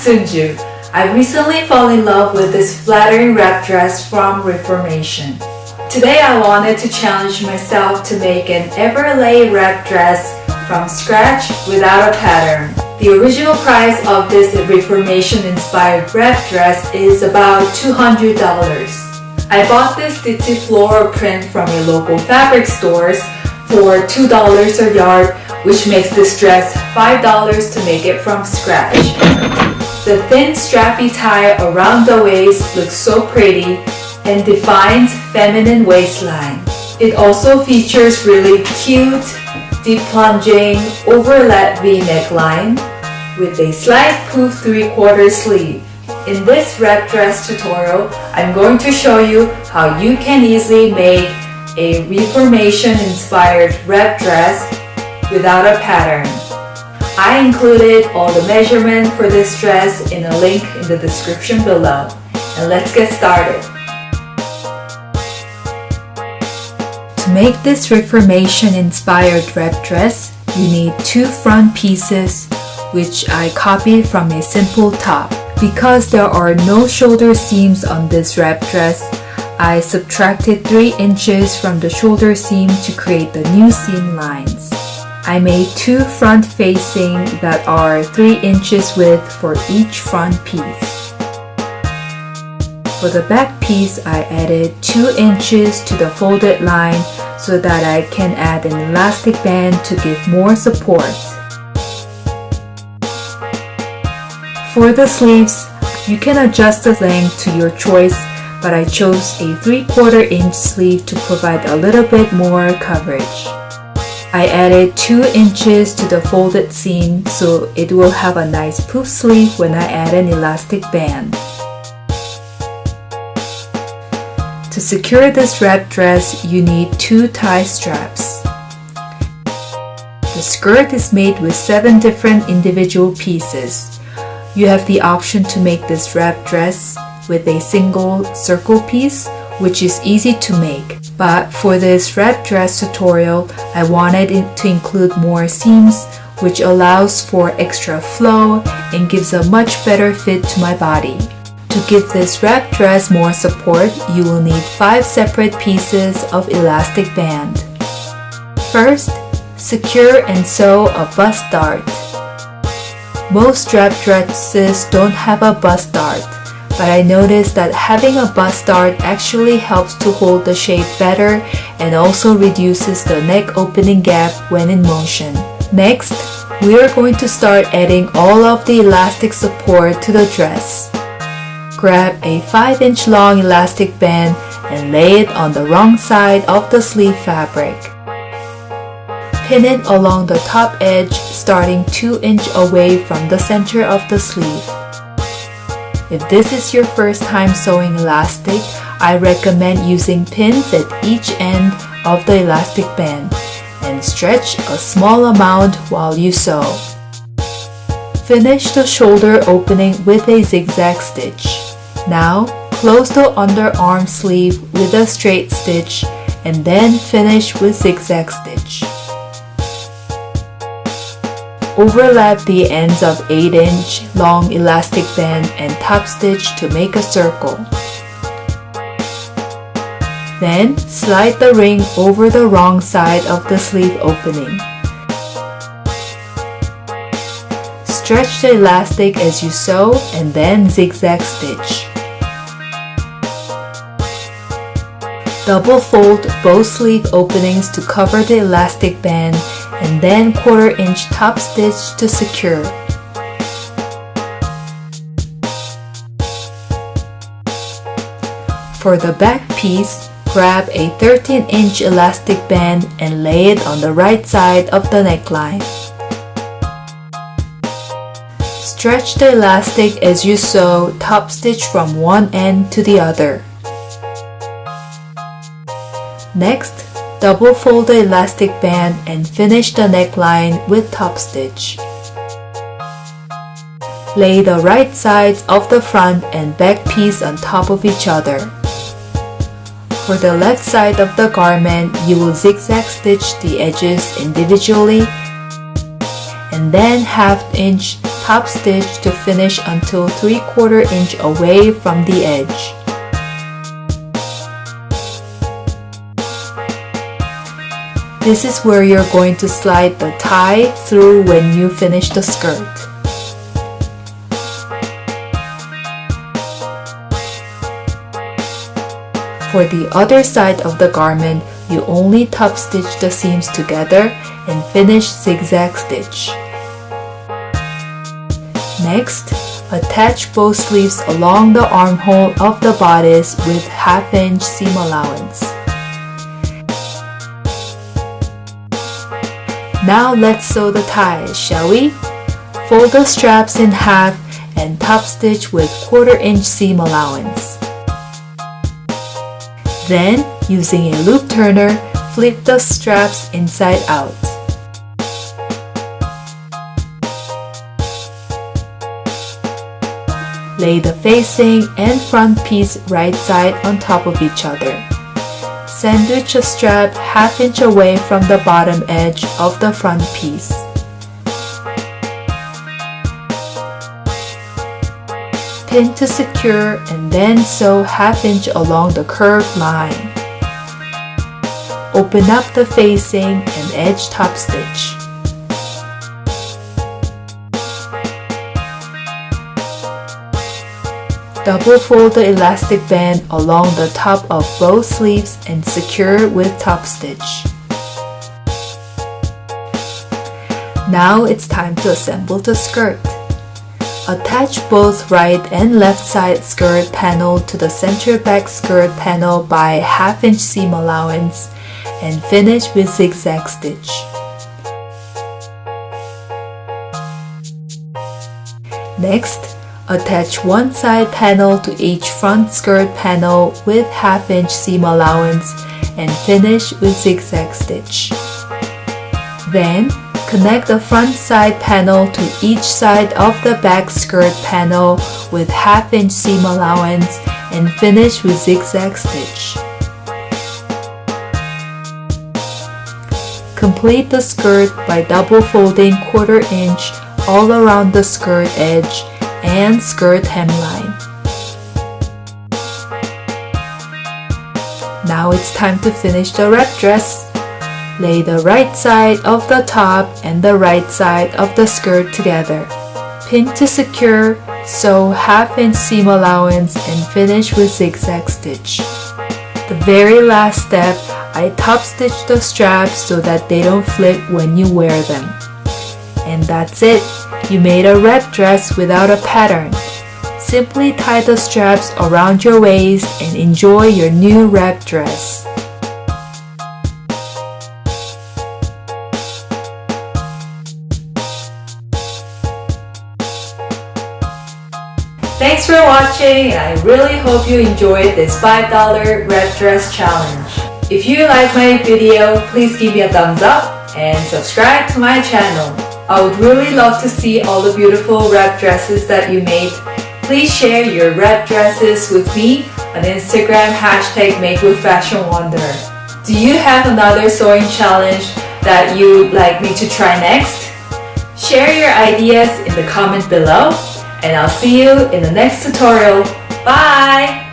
Sunju. I recently fell in love with this flattering wrap dress from Reformation. Today I wanted to challenge myself to make an everlay wrap dress from scratch without a pattern. The original price of this Reformation-inspired wrap dress is about $200. I bought this ditzy floral print from a local fabric stores for $2 a yard, which makes this dress $5 to make it from scratch. The thin strappy tie around the waist looks so pretty and defines feminine waistline. It also features really cute, deep plunging overlap V neckline with a slight poof 3/4 sleeve. In this wrap dress tutorial, I'm going to show you how you can easily make a Reformation-inspired wrap dress without a pattern. I included all the measurements for this dress in a link in the description below. And let's get started. To make this Reformation-inspired wrap dress, you need 2 front pieces, which I copied from a simple top. Because there are no shoulder seams on this wrap dress, I subtracted 3 inches from the shoulder seam to create the new seam lines. I made 2 front facing that are 3 inches width for each front piece. For the back piece, I added 2 inches to the folded line so that I can add an elastic band to give more support. For the sleeves, you can adjust the length to your choice, but I chose a 3/4 inch sleeve to provide a little bit more coverage. I added 2 inches to the folded seam so it will have a nice poof sleeve when I add an elastic band. To secure this wrap dress, you need 2 tie straps. The skirt is made with 7 different individual pieces. You have the option to make this wrap dress with a single circle piece, which is easy to make. But for this wrap dress tutorial, I wanted it to include more seams, which allows for extra flow and gives a much better fit to my body. To give this wrap dress more support, you will need 5 separate pieces of elastic band. First, secure and sew a bust dart. Most wrap dresses don't have a bust dart, but I noticed that having a bust dart actually helps to hold the shape better and also reduces the neck opening gap when in motion. Next, we are going to start adding all of the elastic support to the dress. Grab a 5-inch long elastic band and lay it on the wrong side of the sleeve fabric. Pin it along the top edge, starting 2 inches away from the center of the sleeve. If this is your first time sewing elastic, I recommend using pins at each end of the elastic band and stretch a small amount while you sew. Finish the shoulder opening with a zigzag stitch. Now, close the underarm sleeve with a straight stitch and then finish with zigzag stitch. Overlap the ends of 8-inch long elastic band and top stitch to make a circle. Then, slide the ring over the wrong side of the sleeve opening. Stretch the elastic as you sew and then zigzag stitch. Double fold both sleeve openings to cover the elastic band and then 1/4 inch top stitch to secure. For the back piece, grab a 13-inch elastic band and lay it on the right side of the neckline. Stretch the elastic as you sew, top stitch from one end to the other. Next, double fold the elastic band and finish the neckline with top stitch. Lay the right sides of the front and back piece on top of each other. For the left side of the garment, you will zigzag stitch the edges individually and then 1/2 inch top stitch to finish until 3/4 inch away from the edge. This is where you're going to slide the tie through when you finish the skirt. For the other side of the garment, you only top stitch the seams together and finish zigzag stitch. Next, attach both sleeves along the armhole of the bodice with 1/2 inch seam allowance. Now let's sew the ties, shall we? Fold the straps in half and top stitch with 1/4 inch seam allowance. Then, using a loop turner, flip the straps inside out. Lay the facing and front piece right side on top of each other. Sandwich a strap 1/2 inch away from the bottom edge of the front piece. Pin to secure and then sew 1/2 inch along the curved line. Open up the facing and edge top stitch. Double fold the elastic band along the top of both sleeves and secure with top stitch. Now it's time to assemble the skirt. Attach both right and left side skirt panel to the center back skirt panel by 1/2 inch seam allowance and finish with zigzag stitch. Next, attach one side panel to each front skirt panel with 1/2 inch seam allowance and finish with zigzag stitch. Then, connect the front side panel to each side of the back skirt panel with 1/2 inch seam allowance and finish with zigzag stitch. Complete the skirt by double folding 1/4 inch all around the skirt edge and skirt hemline. Now it's time to finish the wrap dress. Lay the right side of the top and the right side of the skirt together. Pin to secure, sew 1/2 inch seam allowance and finish with zigzag stitch. The very last step, I top stitch the straps so that they don't flip when you wear them. And that's it! You made a wrap dress without a pattern. Simply tie the straps around your waist and enjoy your new wrap dress. Thanks for watching, and I really hope you enjoyed this $5 wrap dress challenge. If you like my video, please give me a thumbs up and subscribe to my channel. I would really love to see all the beautiful wrap dresses that you made. Please share your wrap dresses with me on Instagram #MakeWithFashionWonder. Do you have another sewing challenge that you'd like me to try next? Share your ideas in the comment below, and I'll see you in the next tutorial. Bye!